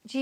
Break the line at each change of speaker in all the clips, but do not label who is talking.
جی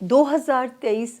2023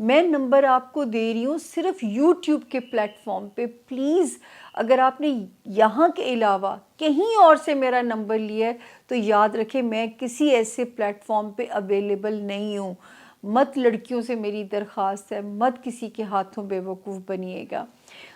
میں نمبر آپ کو دے رہی ہوں صرف یوٹیوب کے پلیٹ فارم پہ. پلیز اگر آپ نے یہاں کے علاوہ کہیں اور سے میرا نمبر لیا ہے تو یاد رکھیں میں کسی ایسے پلیٹ فارم پہ اویلیبل نہیں ہوں. مت لڑکیوں سے میری درخواست ہے، مت کسی کے ہاتھوں بے وقوف بنیے گا.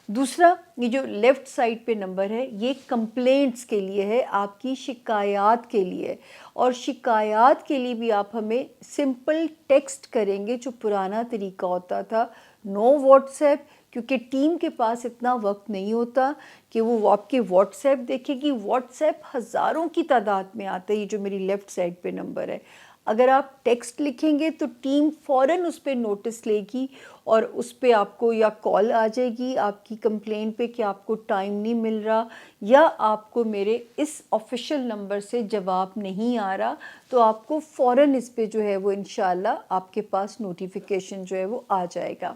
دوسرا، یہ جو لیفٹ سائڈ پہ نمبر ہے یہ کمپلینٹس کے لیے ہے، آپ کی شکایات کے لیے. اور شکایات کے لیے بھی آپ ہمیں سمپل ٹیکسٹ کریں گے جو پرانا طریقہ ہوتا تھا. نو واٹس ایپ، کیونکہ ٹیم کے پاس اتنا وقت نہیں ہوتا کہ وہ آپ کے واٹس ایپ دیکھے گی. واٹس ایپ ہزاروں کی تعداد میں آتا ہے، یہ جو میری لیفٹ سائڈ پہ نمبر ہے. اگر آپ ٹیکسٹ لکھیں گے تو ٹیم فوراً اس پہ نوٹس لے گی اور اس پہ آپ کو یا کال آ جائے گی آپ کی کمپلین پہ کہ آپ کو ٹائم نہیں مل رہا یا آپ کو میرے اس آفیشیل نمبر سے جواب نہیں آ رہا، تو آپ کو فوراً اس پہ جو ہے وہ انشاءاللہ آپ کے پاس نوٹیفیکیشن جو ہے وہ آ جائے گا.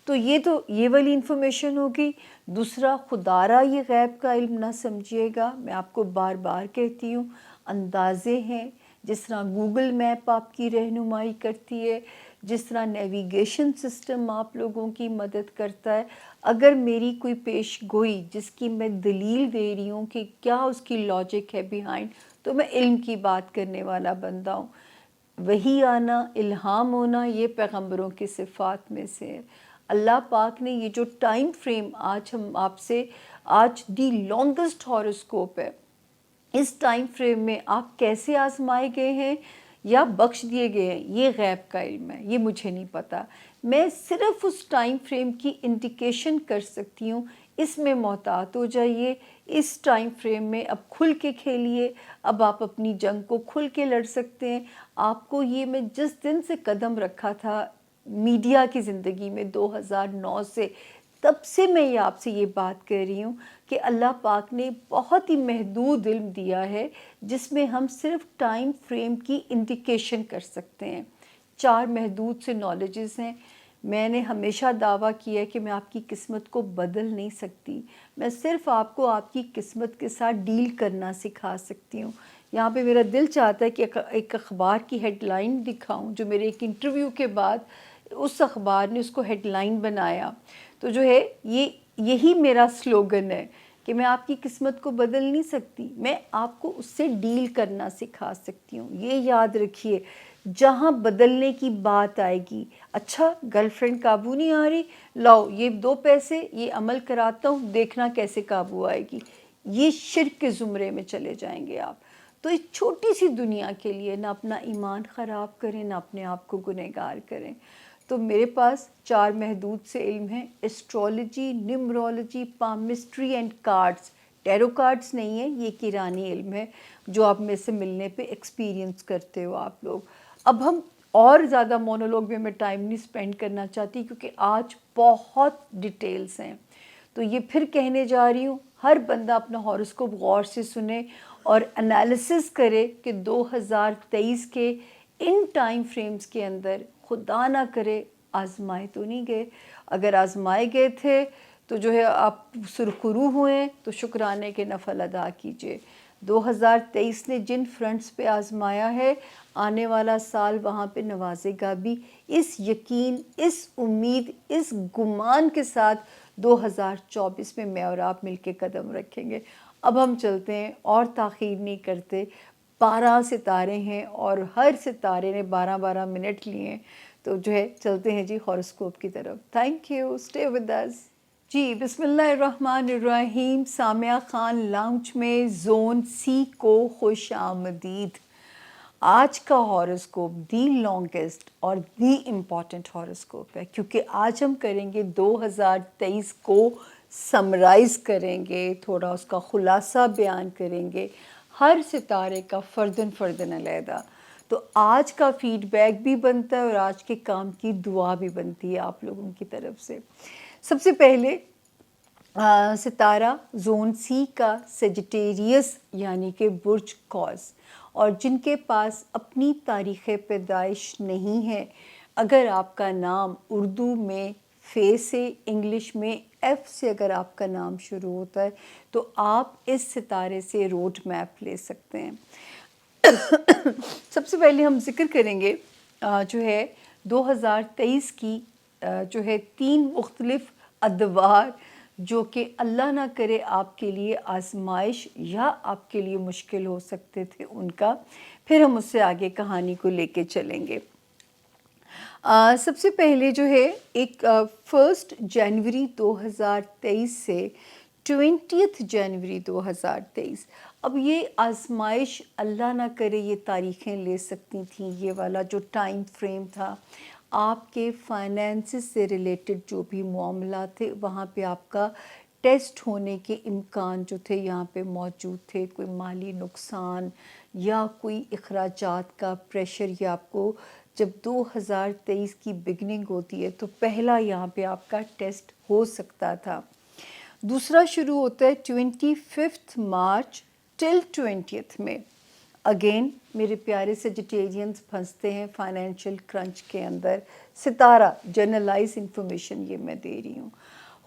تو یہ والی انفارمیشن ہوگی. دوسرا، خدا را یہ غیب کا علم نہ سمجھیے گا، میں آپ کو بار بار کہتی ہوں، اندازے ہیں. جس طرح گوگل میپ آپ کی رہنمائی کرتی ہے، جس طرح نیویگیشن سسٹم آپ لوگوں کی مدد کرتا ہے، اگر میری کوئی پیش گوئی جس کی میں دلیل دے رہی ہوں کہ کیا اس کی لاجک ہے بیہائنڈ، تو میں علم کی بات کرنے والا بندہ ہوں. وحی آنا، الہام ہونا، یہ پیغمبروں کی صفات میں سے ہے. اللہ پاک نے یہ جو ٹائم فریم آج ہم آپ سے، آج دی لانگسٹ ہاروسکوپ ہے، اس ٹائم فریم میں آپ کیسے آزمائے گئے ہیں یا بخش دیے گئے ہیں، یہ غیب کا علم ہے، یہ مجھے نہیں پتا. میں صرف اس ٹائم فریم کی انڈیکیشن کر سکتی ہوں. اس میں محتاط ہو جائیے. اس ٹائم فریم میں اب کھل کے کھیلیے، اب آپ اپنی جنگ کو کھل کے لڑ سکتے ہیں. آپ کو یہ میں جس دن سے قدم رکھا تھا میڈیا کی زندگی میں 2009 سے، تب سے میں یہ آپ سے یہ بات کر رہی ہوں کہ اللہ پاک نے بہت ہی محدود علم دیا ہے جس میں ہم صرف ٹائم فریم کی انڈیکیشن کر سکتے ہیں. 4 محدود سے نالجز ہیں. میں نے ہمیشہ دعویٰ کیا ہے کہ میں آپ کی قسمت کو بدل نہیں سکتی، میں صرف آپ کو آپ کی قسمت کے ساتھ ڈیل کرنا سکھا سکتی ہوں. یہاں پہ میرا دل چاہتا ہے کہ ایک اخبار کی ہیڈ لائن دکھاؤں جو میرے ایک انٹرویو کے بعد اس اخبار نے اس کو ہیڈ لائن بنایا. تو جو ہے یہی میرا سلوگن ہے کہ میں آپ کی قسمت کو بدل نہیں سکتی، میں آپ کو اس سے ڈیل کرنا سکھا سکتی ہوں. یہ یاد رکھیے، جہاں بدلنے کی بات آئے گی، اچھا گرل فرینڈ قابو نہیں آ رہی، لاؤ یہ 2 پیسے، یہ عمل کراتا ہوں، دیکھنا کیسے قابو آئے گی، یہ شرک کے زمرے میں چلے جائیں گے آپ. تو اس چھوٹی سی دنیا کے لیے نہ اپنا ایمان خراب کریں، نہ اپنے آپ کو گنہگار کریں. تو میرے پاس 4 محدود سے علم ہیں: astrology, numerology, palmistry and cards. Tarot cards نہیں ہے، یہ کیرانی علم ہے جو آپ میں سے ملنے پہ ایکسپیرینس کرتے ہو آپ لوگ. اب ہم اور زیادہ مونولوگ میں ٹائم نہیں سپینڈ کرنا چاہتی کیونکہ آج بہت ڈیٹیلز ہیں. تو یہ پھر کہنے جا رہی ہوں، ہر بندہ اپنا ہاروسکوپ غور سے سنے اور انالیسس کرے کہ 2023 کے ان ٹائم فریمز کے اندر خدا نہ کرے آزمائے تو نہیں گئے. اگر آزمائے گئے تھے تو جو ہے آپ سرخرو ہوئے تو شکرانے کے نفل ادا کیجئے. 2023 نے جن فرنٹس پہ آزمایا ہے، آنے والا سال وہاں پہ نوازے گا بھی. اس یقین، اس امید، اس گمان کے ساتھ 2024 میں میں اور آپ مل کے قدم رکھیں گے. اب ہم چلتے ہیں اور تاخیر نہیں کرتے. 12 ستارے ہیں اور ہر ستارے نے 12 منٹ لیے ہیں، تو جو ہے چلتے ہیں جی ہاروسکوپ کی طرف. Thank you, stay with us. جی بسم اللہ الرحمن الرحیم. سامعہ خان لاؤنج میں زون سی کو خوش آمدید. آج کا ہاروسکوپ دی لانگسٹ اور دی امپورٹنٹ ہاروسکوپ ہے کیونکہ آج ہم کریں گے 2023 کو سمرائز کریں گے، تھوڑا اس کا خلاصہ بیان کریں گے، ہر ستارے کا فرداً علیحدہ. تو آج کا فیڈ بیک بھی بنتا ہے اور آج کے کام کی دعا بھی بنتی ہے آپ لوگوں کی طرف سے. سب سے پہلے ستارہ زون سی کا سیجیٹیریس یعنی کہ برج قوس، اور جن کے پاس اپنی تاریخ پیدائش نہیں ہے، اگر آپ کا نام اردو میں فے سے، انگلش میں ایف سے اگر آپ کا نام شروع ہوتا ہے تو آپ اس ستارے سے روڈ میپ لے سکتے ہیں. سب سے پہلے ہم ذکر کریں گے جو ہے 2023 کی جو ہے 3 مختلف ادوار جو کہ اللہ نہ کرے آپ کے لیے آزمائش یا آپ کے لیے مشکل ہو سکتے تھے ان کا، پھر ہم اس سے آگے کہانی کو لے کے چلیں گے۔ سب سے پہلے جو ہے ایک 1 جنوری 2023 سے 20 جنوری 2023، اب یہ آزمائش اللہ نہ کرے یہ تاریخیں لے سکتی تھیں، یہ والا جو ٹائم فریم تھا، آپ کے فائنینسز سے ریلیٹڈ جو بھی معاملات تھے وہاں پہ آپ کا ٹیسٹ ہونے کے امکان جو تھے یہاں پہ موجود تھے، کوئی مالی نقصان یا کوئی اخراجات کا پریشر، یا آپ کو جب 2023 کی بگننگ ہوتی ہے تو پہلا یہاں پہ آپ کا ٹیسٹ ہو سکتا تھا۔ دوسرا شروع ہوتا ہے 25 مارچ ٹل 20 میں۔ اگین میرے پیارے سیجیٹیرینز پھنستے ہیں فائنینشیل کرنچ کے اندر، ستارہ جنرلائز انفارمیشن یہ میں دے رہی ہوں،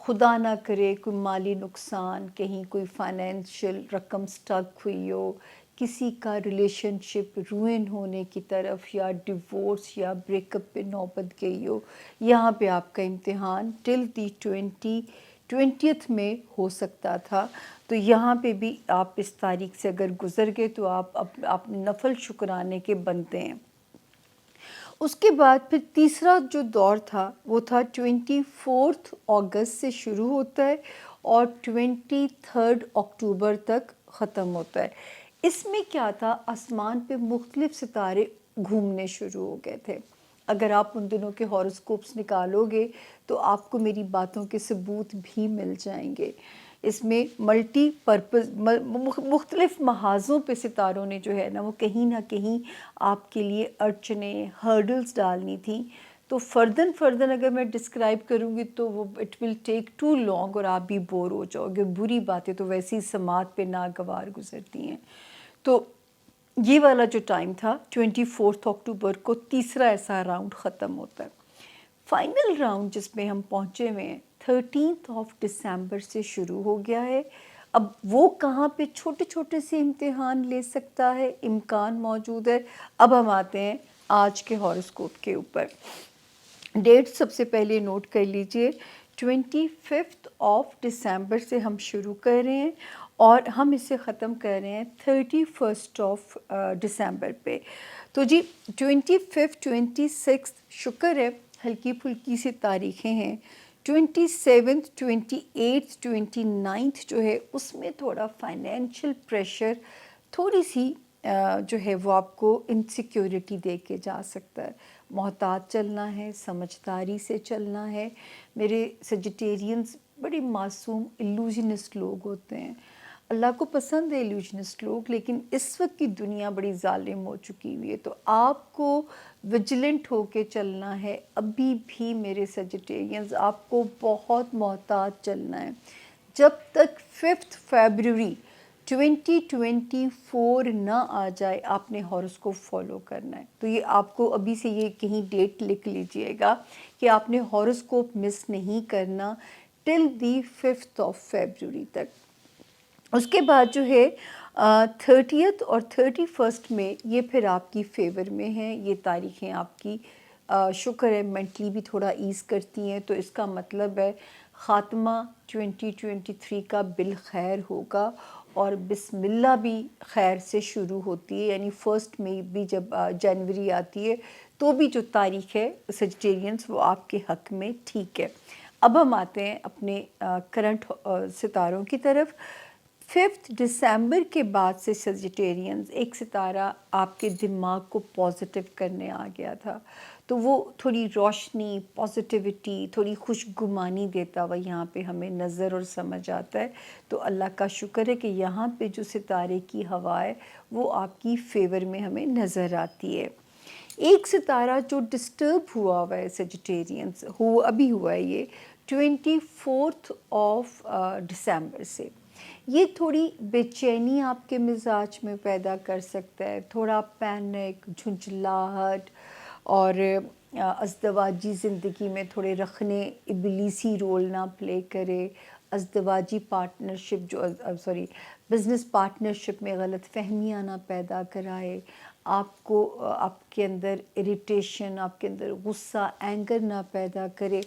خدا نہ کرے کوئی مالی نقصان، کہیں کوئی فائنینشیل رقم سٹک ہوئی ہو، کسی کا ریلیشن شپ روئن ہونے کی طرف، یا ڈیورس یا بریک اپ پہ نوبت گئی ہو، یہاں پہ آپ کا امتحان ٹل دی 20 میں ہو سکتا تھا۔ تو یہاں پہ بھی آپ اس تاریخ سے اگر گزر گئے تو آپ نفل شکرانے کے بنتے ہیں۔ اس کے بعد پھر تیسرا جو دور تھا وہ تھا 24 اگست سے شروع ہوتا ہے اور 23 اکتوبر تک ختم ہوتا ہے۔ اس میں کیا تھا، آسمان پہ مختلف ستارے گھومنے شروع ہو گئے تھے۔ اگر آپ ان دنوں کے ہاروسکوپس نکالو گے تو آپ کو میری باتوں کے ثبوت بھی مل جائیں گے۔ اس میں ملٹی پرپز مختلف محاذوں پہ ستاروں نے جو ہے نا وہ کہیں نہ کہیں آپ کے لیے اڑچنیں، ہرڈلز ڈالنی تھیں۔ تو فردن اگر میں ڈسکرائب کروں گی تو وہ it will take too long اور آپ بھی بور ہو جاؤ گے، بری باتیں تو ویسی سماعت پہ ناگوار گزرتی ہیں۔ تو یہ والا جو ٹائم تھا 24 اکتوبر کو تیسرا ایسا راؤنڈ ختم ہوتا ہے۔ فائنل راؤنڈ جس میں ہم پہنچے ہوئے ہیں 13 دسمبر سے شروع ہو گیا ہے۔ اب وہ کہاں پہ چھوٹے چھوٹے سے امتحان لے سکتا ہے، امکان موجود ہے۔ اب ہم آتے ہیں آج کے ہاروسکوپ کے اوپر۔ ڈیٹ سب سے پہلے نوٹ کر لیجئے، 25 دسمبر سے ہم شروع کر رہے ہیں اور ہم اسے ختم کر رہے ہیں 31 دسمبر پہ۔ تو جی 25 26 شکر ہے ہلکی پھلکی سی تاریخیں ہیں۔ 27 28 29 جو ہے اس میں تھوڑا فائنینشیل پریشر، تھوڑی سی جو ہے وہ آپ کو انسیکیورٹی دے کے جا سکتا ہے۔ محتاط چلنا ہے، سمجھداری سے چلنا ہے۔ میرے سیجیٹیرینز بڑے معصوم ایلوژنسٹ لوگ ہوتے ہیں، اللہ کو پسند ہے ایلوژنسٹ لوگ، لیکن اس وقت کی دنیا بڑی ظالم ہو چکی ہوئی ہے، تو آپ کو ویجیلنٹ ہو کے چلنا ہے۔ ابھی بھی میرے سیجیٹیرینز آپ کو بہت محتاط چلنا ہے۔ جب تک 5 فیبروری 2024 نہ آ جائے آپ نے ہاروسکوپ فالو کرنا ہے۔ تو یہ آپ کو ابھی سے یہ کہیں ڈیٹ لکھ لیجئے گا کہ آپ نے ہاروسکوپ مس نہیں کرنا ٹل دی 5 فیبروری تک۔ اس کے بعد جو ہے 30 اور 31 میں یہ پھر آپ کی فیور میں ہیں، یہ تاریخیں آپ کی شکر ہے مینٹلی بھی تھوڑا ایز کرتی ہیں، تو اس کا مطلب ہے خاتمہ 2023 کا بالخیر ہوگا اور بسم اللہ بھی خیر سے شروع ہوتی ہے، یعنی 1 مئی بھی جب جنوری آتی ہے تو بھی جو تاریخ ہے سیجیٹیرینز وہ آپ کے حق میں ٹھیک ہے۔ اب ہم آتے ہیں اپنے کرنٹ ستاروں کی طرف۔ 5 دسمبر کے بعد سے سیجیٹیرینز ایک ستارہ آپ کے دماغ کو پازیٹیو کرنے آ گیا تھا، تو وہ تھوڑی روشنی، پازیٹیوٹی، تھوڑی خوشگمانی دیتا ہوا یہاں پہ ہمیں نظر اور سمجھ آتا ہے۔ تو اللہ کا شکر ہے کہ یہاں پہ جو ستارے کی ہوا ہے وہ آپ کی فیور میں ہمیں نظر آتی ہے۔ ایک ستارہ جو ڈسٹرب ہوا ہے سیجیٹیرینز، ابھی ہوا ہے یہ 24 دسمبر سے، یہ تھوڑی بے چینی آپ کے مزاج میں پیدا کر سکتا ہے، تھوڑا پینک، جھنجھلاہٹ اور ازدواجی زندگی میں تھوڑے رکھنے ابلیسی رول نہ پلے کرے، ازدواجی پارٹنرشپ جو بزنس پارٹنرشپ میں غلط فہمیاں نہ پیدا کرائے، آپ کو آپ کے اندر اریٹیشن، آپ کے اندر غصہ، اینگر نہ پیدا کرے.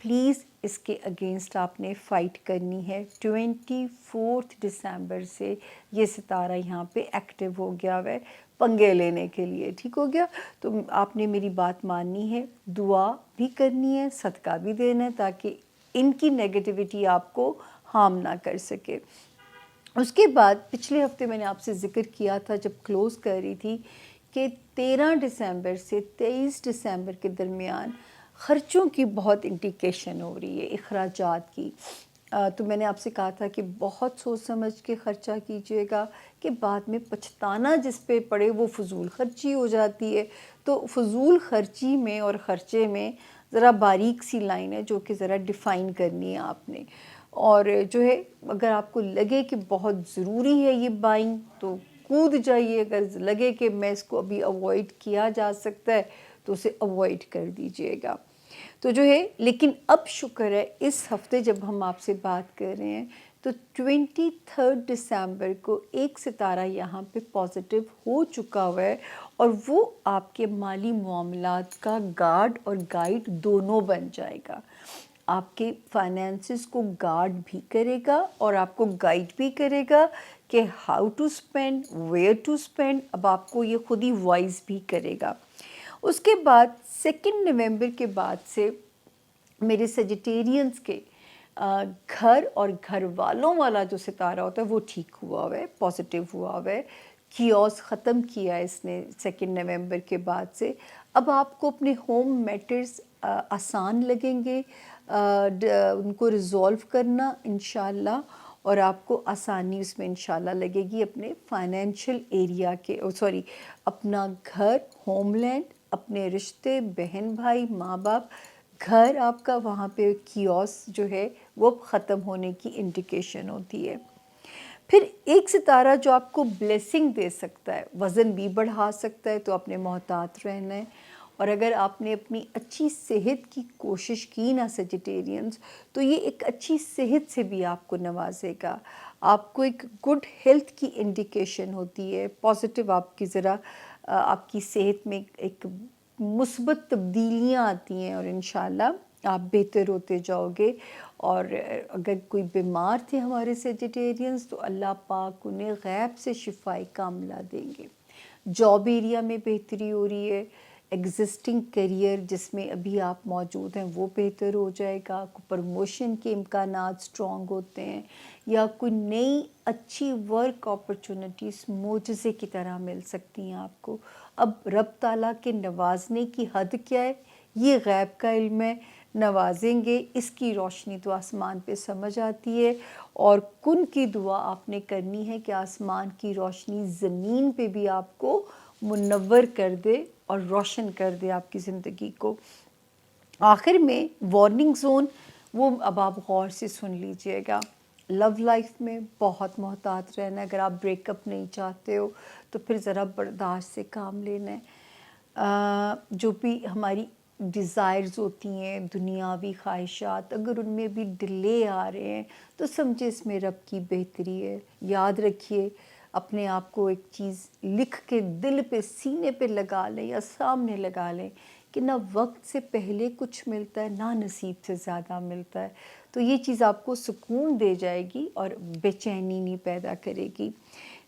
پلیز اس کے اگینسٹ آپ نے فائٹ کرنی ہے. 24 دسمبر سے یہ ستارہ یہاں پہ ایکٹیو ہو گیا ہے پنگے لینے کے لیے. ٹھیک ہو گیا؟ تو آپ نے میری بات ماننی ہے، دعا بھی کرنی ہے، صدقہ بھی دینا ہے، تاکہ ان کی نیگیٹیوٹی آپ کو ہارم نہ کر سکے. اس کے بعد پچھلے ہفتے میں نے آپ سے ذکر کیا تھا جب کلوز کر رہی تھی کہ 13 دسمبر سے 23 دسمبر کے درمیان خرچوں کی بہت انڈیکیشن ہو رہی ہے، اخراجات کی. تو میں نے آپ سے کہا تھا کہ بہت سوچ سمجھ کے خرچہ کیجیے گا کہ بعد میں پچھتانا جس پہ پڑے وہ فضول خرچی ہو جاتی ہے. تو فضول خرچی میں اور خرچے میں ذرا باریک سی لائن ہے جو کہ ذرا ڈیفائن کرنی ہے آپ نے. اور جو ہے اگر آپ کو لگے کہ بہت ضروری ہے یہ بائنگ تو کود جائیے، اگر لگے کہ میں اس کو ابھی اوائڈ کیا جا سکتا ہے تو اسے اوائڈ کر دیجیے گا. تو جو ہے لیکن اب شکر ہے اس ہفتے جب ہم آپ سے بات کر رہے ہیں تو 23 دسمبر کو ایک ستارہ یہاں پہ پازیٹیو ہو چکا ہوا ہے، اور وہ آپ کے مالی معاملات کا گارڈ اور گائیڈ دونوں بن جائے گا. آپ کے فائنینسز کو گارڈ بھی کرے گا اور آپ کو گائیڈ بھی کرے گا کہ how to spend, where to spend. اب آپ کو یہ خود ہی وائز بھی کرے گا. اس کے بعد 2 نومبر کے بعد سے میرے سیجیٹیرینز کے گھر اور گھر والوں والا جو ستارہ ہوتا ہے وہ ٹھیک ہوا ہوا ہے، پازیٹیو ہوا ہوا ہے. کیوس ختم کیا ہے اس نے 2 نومبر کے بعد سے. اب آپ کو اپنے ہوم میٹرز آسان لگیں گے ان کو ریزولو کرنا انشاءاللہ، اور آپ کو آسانی اس میں انشاءاللہ لگے گی اپنے فائنینشیل ایریا کے اپنا گھر، ہوم لینڈ، اپنے رشتے، بہن بھائی، ماں باپ، گھر آپ کا، وہاں پہ کیوس جو ہے وہ ختم ہونے کی انڈیکیشن ہوتی ہے. پھر ایک ستارہ جو آپ کو بلیسنگ دے سکتا ہے، وزن بھی بڑھا سکتا ہے، تو آپ نے محتاط رہنا ہے. اور اگر آپ نے اپنی اچھی صحت کی کوشش کی نا سیجیٹیرینز، تو یہ ایک اچھی صحت سے بھی آپ کو نوازے گا. آپ کو ایک گڈ ہیلتھ کی انڈیکیشن ہوتی ہے، پازیٹیو آپ کی ذرا آپ کی صحت میں ایک مثبت تبدیلیاں آتی ہیں، اور انشاءاللہ آپ بہتر ہوتے جاؤ گے. اور اگر کوئی بیمار تھے ہمارے سیجیٹیرینز تو اللہ پاک انہیں غیب سے شفائے کاملہ دیں گے. جاب ایریا میں بہتری ہو رہی ہے، ایگزسٹنگ کیریئر جس میں ابھی آپ موجود ہیں وہ بہتر ہو جائے گا. کوئی پروموشن کے امکانات سٹرونگ ہوتے ہیں، یا کوئی نئی اچھی ورک اپرچونٹیز معجزے کی طرح مل سکتی ہیں آپ کو. اب رب تعالیٰ کے نوازنے کی حد کیا ہے یہ غیب کا علم ہے. نوازیں گے، اس کی روشنی تو آسمان پہ سمجھ آتی ہے، اور کن کی دعا آپ نے کرنی ہے کہ آسمان کی روشنی زمین پہ بھی آپ کو منور کر دے اور روشن کر دے آپ کی زندگی کو. آخر میں وارننگ زون وہ اب آپ غور سے سن لیجئے گا. لو لائف میں بہت محتاط رہنا ہے. اگر آپ بریک اپ نہیں چاہتے ہو تو پھر ذرا برداشت سے کام لینا ہے. جو بھی ہماری ڈیزائرز ہوتی ہیں، دنیاوی خواہشات، اگر ان میں بھی ڈیلے آ رہے ہیں تو سمجھے اس میں رب کی بہتری ہے. یاد رکھیے، اپنے آپ کو ایک چیز لکھ کے دل پہ سینے پہ لگا لیں یا سامنے لگا لیں کہ نہ وقت سے پہلے کچھ ملتا ہے، نہ نصیب سے زیادہ ملتا ہے. تو یہ چیز آپ کو سکون دے جائے گی اور بے چینی نہیں پیدا کرے گی.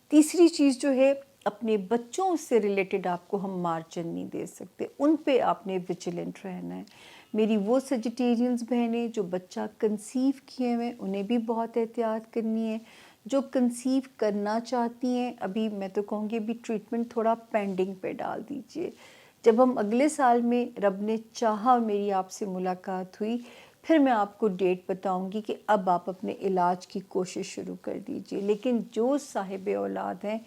تیسری چیز جو ہے، اپنے بچوں سے ریلیٹڈ آپ کو ہم مارجن نہیں دے سکتے، ان پہ آپ نے ویجیلنٹ رہنا ہے. میری وہ سیجیٹیرینز بہنیں جو بچہ کنسیو کیے ہوئے انہیں بھی بہت احتیاط کرنی ہے. جو کنسیو کرنا چاہتی ہیں ابھی میں تو کہوں گی ابھی ٹریٹمنٹ تھوڑا پینڈنگ پہ ڈال دیجئے. جب ہم اگلے سال میں رب نے چاہا میری آپ سے ملاقات ہوئی، پھر میں آپ کو ڈیٹ بتاؤں گی کہ اب آپ اپنے علاج کی کوشش شروع کر دیجئے. لیکن جو صاحب اولاد ہیں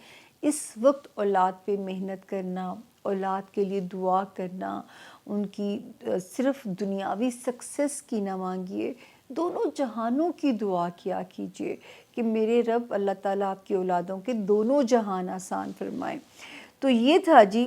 اس وقت اولاد پہ محنت کرنا، اولاد کے لیے دعا کرنا، ان کی صرف دنیاوی سکسیس کی نہ مانگیے، دونوں جہانوں کی دعا کیا کیجئے کہ میرے رب اللہ تعالیٰ آپ کی اولادوں کے دونوں جہان آسان فرمائے. تو یہ تھا جی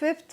5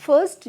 1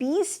20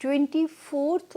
24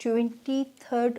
23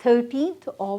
13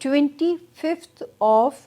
25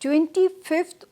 25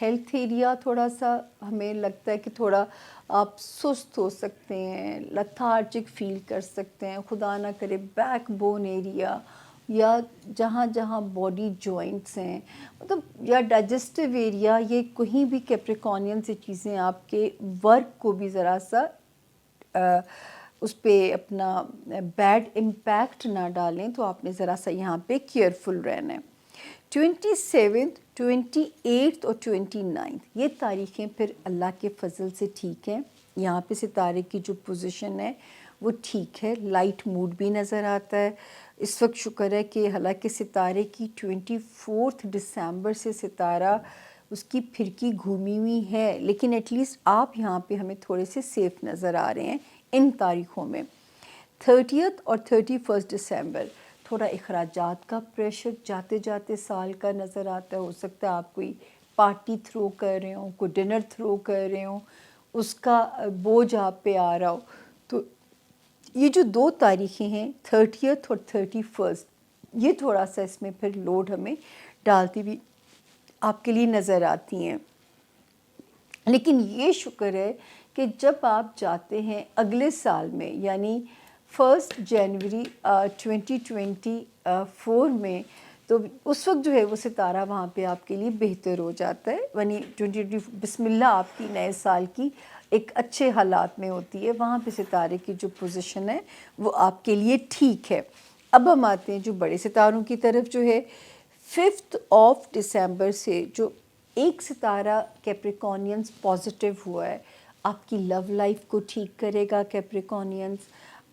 ہیلتھ ایریا تھوڑا سا ہمیں لگتا ہے کہ تھوڑا آپ سست ہو سکتے ہیں، لتھارجک فیل کر سکتے ہیں، خدا نہ کرے بیک بون ایریا یا جہاں جہاں باڈی جوائنٹس ہیں، مطلب یا ڈائجسٹیو ایریا، یہ کہیں بھی کیپریکونین سے چیزیں آپ کے ورک کو بھی ذرا سا اس پہ اپنا بیڈ امپیکٹ نہ ڈالیں، تو آپ نے ذرا سا یہاں پہ کیئرفل رہنا ہے۔ 27th 28th اور 29th یہ تاریخیں پھر اللہ کے فضل سے ٹھیک ہیں، یہاں پہ ستارے کی جو پوزیشن ہے وہ ٹھیک ہے، لائٹ موڈ بھی نظر آتا ہے اس وقت۔ شکر ہے کہ حالانکہ ستارے کی 24 دسمبر سے ستارہ اس کی پھرکی گھومی ہوئی ہے، لیکن ایٹ لیسٹ آپ یہاں پہ ہمیں تھوڑے سے سیف نظر آ رہے ہیں ان تاریخوں میں۔ 30th اور 31 دسمبر تھوڑا اخراجات کا پریشر جاتے جاتے سال کا نظر آتا ہے، ہو سکتا ہے آپ کوئی پارٹی تھرو کر رہے ہوں، کوئی ڈنر تھرو کر رہے ہوں، اس کا بوجھ آپ پہ آ رہا ہو۔ تو یہ جو 2 تاریخیں ہیں 30th اور 31 یہ تھوڑا سا اس میں پھر لوڈ ہمیں ڈالتی بھی آپ کے لیے نظر آتی ہیں، لیکن یہ شکر ہے کہ جب آپ جاتے ہیں اگلے سال میں یعنی 1 جنوری 2024 میں، تو اس وقت جو ہے وہ ستارہ وہاں پہ آپ کے لیے بہتر ہو جاتا ہے، یعنی 2020 بسم اللہ آپ کی نئے سال کی ایک اچھے حالات میں ہوتی ہے، وہاں پہ ستارے کی جو پوزیشن ہے وہ آپ کے لیے ٹھیک ہے۔ اب ہم آتے ہیں جو بڑے ستاروں کی طرف، جو ہے 5 دسمبر سے جو ایک ستارہ کیپریکونینز پازیٹیو ہوا ہے، آپ کی لو لائف کو ٹھیک کرے گا کیپریکونینز،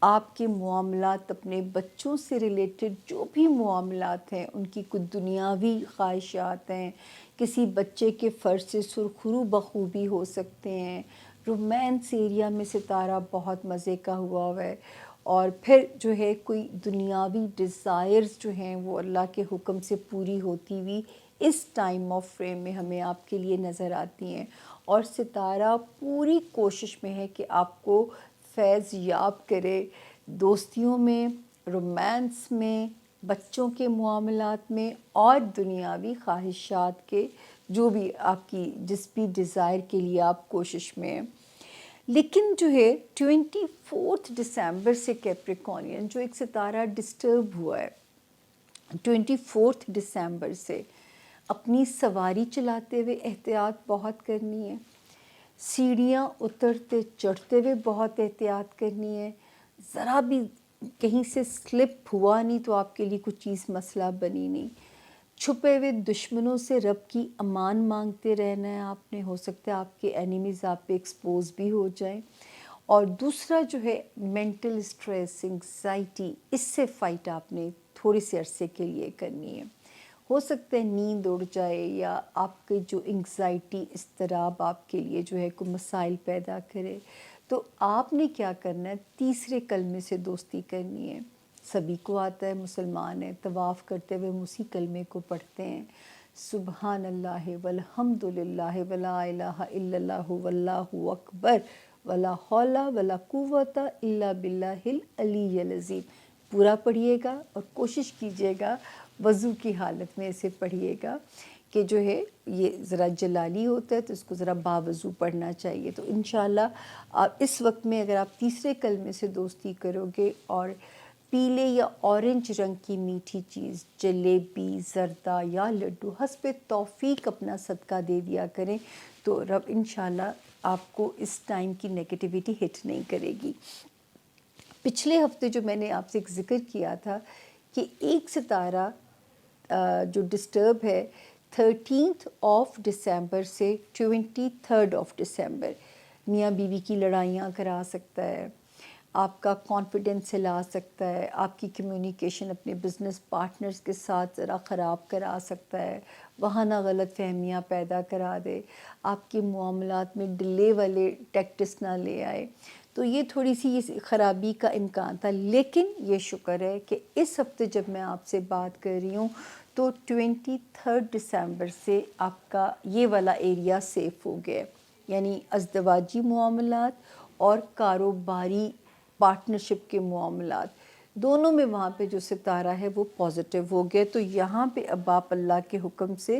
آپ کے معاملات اپنے بچوں سے ریلیٹڈ جو بھی معاملات ہیں، ان کی کچھ دنیاوی خواہشات ہیں، کسی بچے کے فرض سے سرخرو بخوبی ہو سکتے ہیں، رومانس ایریا میں ستارہ بہت مزے کا ہوا ہے، اور پھر جو ہے کوئی دنیاوی ڈیزائرز جو ہیں وہ اللہ کے حکم سے پوری ہوتی ہوئی اس ٹائم آف فریم میں ہمیں آپ کے لیے نظر آتی ہیں، اور ستارہ پوری کوشش میں ہے کہ آپ کو فیض یاب کرے دوستیوں میں، رومانس میں، بچوں کے معاملات میں، اور دنیاوی خواہشات کے جو بھی آپ کی جس بھی ڈیزائر کے لیے آپ کوشش میں ہیں۔ لیکن جو ہے 24 دسمبر سے کیپریکونین جو ایک ستارہ ڈسٹرب ہوا ہے 24 دسمبر سے، اپنی سواری چلاتے ہوئے احتیاط بہت کرنی ہے، سیڑھیاں اترتے چڑھتے ہوئے بہت احتیاط کرنی ہے، ذرا بھی کہیں سے سلپ ہوا نہیں تو آپ کے لیے کچھ چیز مسئلہ بنی نہیں، چھپے ہوئے دشمنوں سے رب کی امان مانگتے رہنا ہے آپ نے، ہو سکتا ہے آپ کے اینیمیز آپ پہ ایکسپوز بھی ہو جائیں، اور دوسرا جو ہے مینٹل اسٹریس، انگزائٹی، اس سے فائٹ آپ نے تھوڑے سے عرصے کے لیے کرنی ہے، ہو سکتا ہے نیند اڑ جائے یا آپ کے جو انگزائٹی اضطراب آپ کے لیے جو ہے کوئی مسائل پیدا کرے، تو آپ نے کیا کرنا ہے، تیسرے کلمے سے دوستی کرنی ہے، سبھی کو آتا ہے، مسلمان ہیں، طواف کرتے ہوئے ہم اسی کلمے کو پڑھتے ہیں، سبحان اللہ والحمد للہ ولا الہ الا اللہ واللہ اکبر ولا حول ولا قوت الا باللہ العلی العظیم، پورا پڑھیے گا اور کوشش کیجیے گا وضو کی حالت میں اسے پڑھیے گا، کہ جو ہے یہ ذرا جلالی ہوتا ہے تو اس کو ذرا باوضو پڑھنا چاہیے، تو انشاءاللہ آپ اس وقت میں اگر آپ تیسرے کلمے سے دوستی کرو گے اور پیلے یا اورنج رنگ کی میٹھی چیز، جلیبی، زردہ یا لڈو، حسب توفیق اپنا صدقہ دے دیا کریں، تو رب انشاءاللہ آپ کو اس ٹائم کی نیگیٹیوٹی ہٹ نہیں کرے گی۔ پچھلے ہفتے جو میں نے آپ سے ایک ذکر کیا تھا کہ ایک ستارہ جو ڈسٹرب ہے 13 دسمبر سے 23 دسمبر، میاں بیوی کی لڑائیاں کرا سکتا ہے، آپ کا کانفیڈنس ہلا سکتا ہے، آپ کی کمیونیکیشن اپنے بزنس پارٹنرز کے ساتھ ذرا خراب کرا سکتا ہے، وہاں نہ غلط فہمیاں پیدا کرا دے، آپ کے معاملات میں ڈیلے والے ٹیکٹس نہ لے آئے، تو یہ تھوڑی سی اس خرابی کا امکان تھا، لیکن یہ شکر ہے کہ اس ہفتے جب میں آپ سے بات کر رہی ہوں تو 23 دسمبر سے آپ کا یہ والا ایریا سیف ہو گیا، یعنی ازدواجی معاملات اور کاروباری پارٹنرشپ کے معاملات دونوں میں وہاں پہ جو ستارہ ہے وہ پازیٹیو ہو گیا، تو یہاں پہ اب آپ اللہ کے حکم سے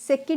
2